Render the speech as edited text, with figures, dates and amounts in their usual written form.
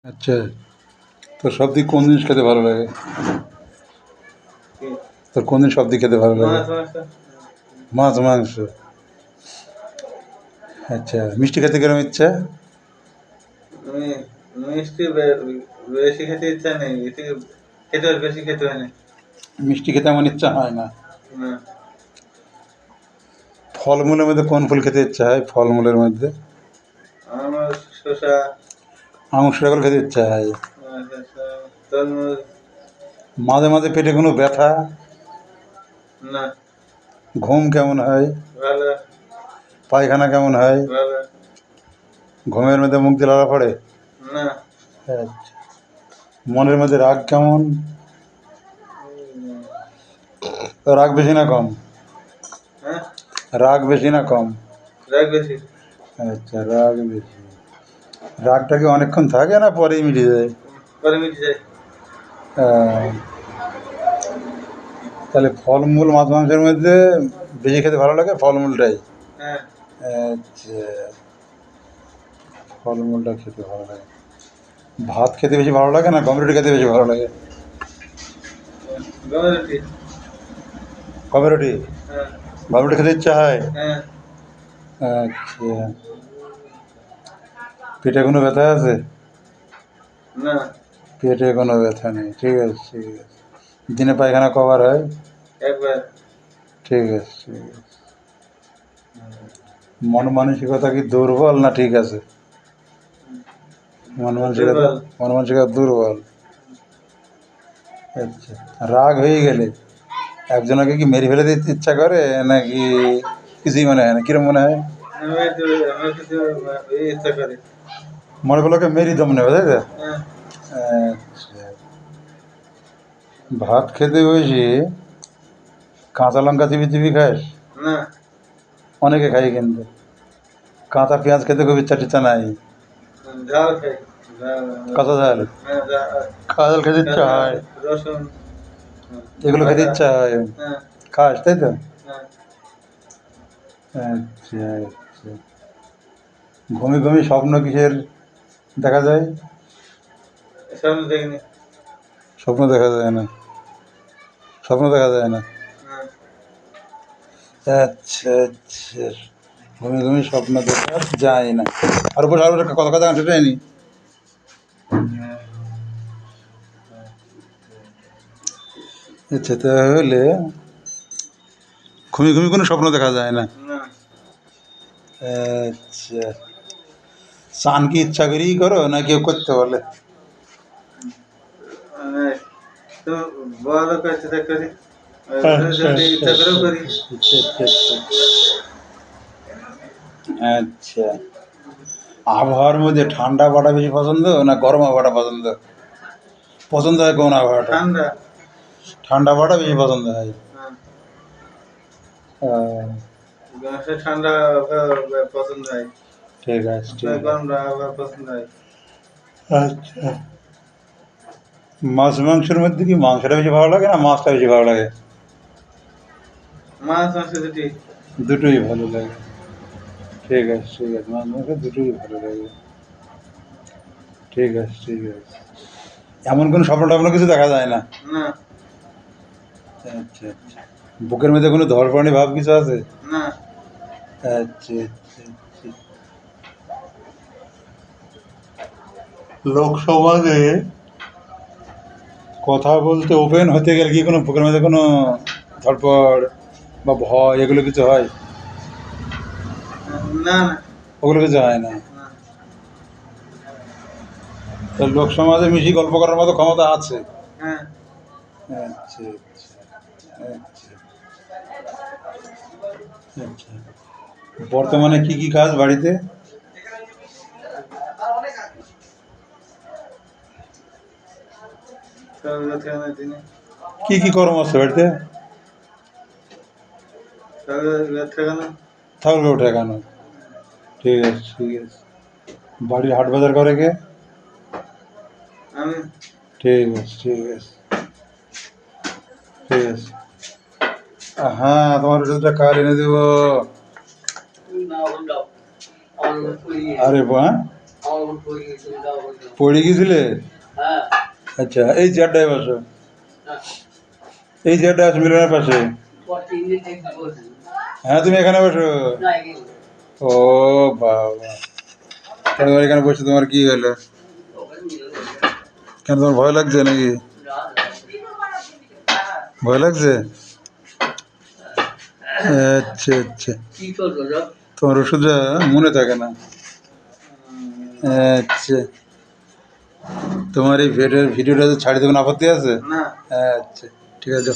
আচ্ছা, তোর সবথেকে কোন জিনিস খেতে ভালো লাগে? কি? তোর কোন জিনিস সবথেকে খেতে ভালো লাগে? মাছ মাংস। মাছ, মাংস। আচ্ছা, মিষ্টি খেতে কিরম ইচ্ছা? মি- মিষ্টি বেশি খেতে ইচ্ছা নেই, এতে খেতে হয়, বেশি খেতে হয় না। মিষ্টি খেতে আমার ইচ্ছা হয় না। না, ফলমূলের মধ্যে কোন ফুল খেতে ইচ্ছা হয়? ফলমূলের মধ্যে আমার শসা, আঙুর ফল খেতে ইচ্ছা হয়। শসা, তরমুজ। মাঝে মাঝে পেটে কোনো ব্যথা, না, ঘুম কেমন হয়, ভালো পায়খানা কেমন হয়, ভালো। ঘুমের মধ্যে মুখ দিয়ে লালা পড়ে। না, আচ্ছা, মনের মধ্যে রাগ কেমন, রাগ বেশি না কম? হ্যাঁ, রাগ বেশি না কম? রাগ বেশি। আচ্ছা, রাগ বেশি। রাগটা কি অনেকক্ষণ থাকে না পরেই মিটে যায়? পরে মিটে যায়। আহ, তাহলে ফলমূল মাছ মাংসের মধ্যে বেশি খেতে ভালো লাগে ফলমূলটাই। হ্যাঁ, আচ্ছা, ফলমূলটা খেতে ভালো লাগে। ভাত খেতে বেশি ভালো লাগে না গম রুটি খেতে বেশি ভালো লাগে? গমের রুটি। গম রুটি। হ্যাঁ, গম রুটি খেতে ইচ্ছা হয়। হ্যাঁ। আচ্ছা, পেটে কোনো ব্যথা আছে? না, পেটে কোনো ব্যথা নেই, ঠিক আছে ঠিক আছে। দিনে পায়খানা কবার হয়? একবার। ঠিক আছে ঠিক আছে। মন মানসিকতা কি দুর্বল না ঠিক আছে? মন মানসিকতা, দুর্বল। মন মানসিকতা দুর্বল। আচ্ছা, রাগ হয়ে গেলে একজনকে কি মেরে ফেলে দিতে ইচ্ছা করে নাকি কিছুই মনে হয় না? কিরম মনে হয়? আমি কিছু ইচ্ছা করি। মনে করলো ওকে মেরি দম নেবে, তাই তো? হ্যাঁ, আচ্ছা, ভাত খেতে বসে কাঁচা লঙ্কা চিবি চিবি খাস? না, অনেকে খাই কিন্তু কাঁচা পেঁয়াজ খেতে খুব ইচ্ছা টিচ্ছা নাই? ঝাল খাই। ঝাল। কাঁচা ঝাল, হ্যাঁ, কাঁচা ঝাল খেতে ইচ্ছা কাঁচা হয়, রসুন। এগুলো খেতে আদা। ইচ্ছা হয়, হ্যাঁ, খাস তাই তো? হ্যাঁ। আচ্ছা আচ্ছা, ঘুমি ঘুমি স্বপ্ন কিসের দেখা যায়? সামনে দেখিনি। স্বপ্ন দেখা যায় না, স্বপ্ন দেখা যায় না। হ্যাঁ, আচ্ছা আচ্ছা, ঘুমি ঘুমি স্বপ্ন দেখা যায় না। আর উপর আরো একটা কথা কথা সেটাই নি। আচ্ছা, তাহলে ঘুমি ঘুমি কোনো স্বপ্ন দেখা যায় না। না। আচ্ছা, চান কি ইচ্ছা করেই করো না কেউ করতে বলে? মানে তো বড় করতে করি। আচ্ছা আচ্ছা ইচ্ছা করেও আচ্ছা করি। আচ্ছা আচ্ছা আচ্ছা আচ্ছা। আবহাওয়ার মধ্যে ঠান্ডা আবহাওয়াটা বেশি পছন্দ না গরম আবহাওয়াটা পছন্দ? পছন্দ হয় কোন আবহাওয়াটা? ঠান্ডা। ঠান্ডা আবহাওয়াটা বেশি পছন্দ হয়। হ্যাঁ, আহ, ঠান্ডা পছন্দ হয়। ঠিক আছে আপনার ঠিক আছে। গরম পছন্দ হয়। আচ্ছা, মাছ মাংসের মধ্যে কি মাংসটা বেশি ভালো লাগে না মাছটা বেশি ভালো লাগে? মাছ মাংস দুটি। দুটোই ভালো লাগে, ঠিক আছে ঠিক আছে, মাছ মাংস দুটোই ভালো লাগে, ঠিক আছে ঠিক আছে। এমন কোনো স্বপ্ন টপ্ন কিছু দেখা যায় না? না, আচ্ছা আচ্ছা, বুকের মধ্যে কোনো ধরফড়ানি ভাব কিছু আছে? না। আচ্ছা আচ্ছা আচ্ছা। লোক সমাজে কথা বলতে ওপেন হতে গেলে কি কোনো বুকের মধ্যে কোনো ধরপড় বা ভয় এগুলো কিছু হয়? না, না, ওগুলো কিছু হয় না? না। তো লোক সমাজে মিশি গল্প করার মতো ক্ষমতা আছে? হ্যাঁ, আচ্ছা আচ্ছা আচ্ছা আচ্ছা। বর্তমানে কি কি কাজ বাড়িতে? সকালে ঠিকানা দিনে। কি কি কর্ম আছে বাড়িতে? সকালে ঠিকানা। থাকলে ওঠে কেন? ঠিক আছে ঠিক আছে। বাড়ির হাট বাজার করে কে? আমি। ঠিক আছে ঠিক আছে ঠিক আছে। হ্যাঁ, তোমার ওষুধটা কাল এনে দেবো। আরে হ্যাঁ, পড়ে গিয়েছিলে? আচ্ছা, এই চেয়ারটায় বসো, এই চেয়ারটা আছে মিলনের পাশে। হ্যাঁ, তুমি এখানে বসো। ও বাবা, কেন তোমার এখানে বসে তোমার কি হলো? কেন তোমার ভয় লাগছে নাকি? ভয় লাগছে? আচ্ছা আচ্ছা, তোমার ওষুধটা মনে থাকে না। আচ্ছা, তোমার এই ভিডিওটা ছাড়ি দেবেন আপত্তি আছে? না। আচ্ছা, ঠিক আছে।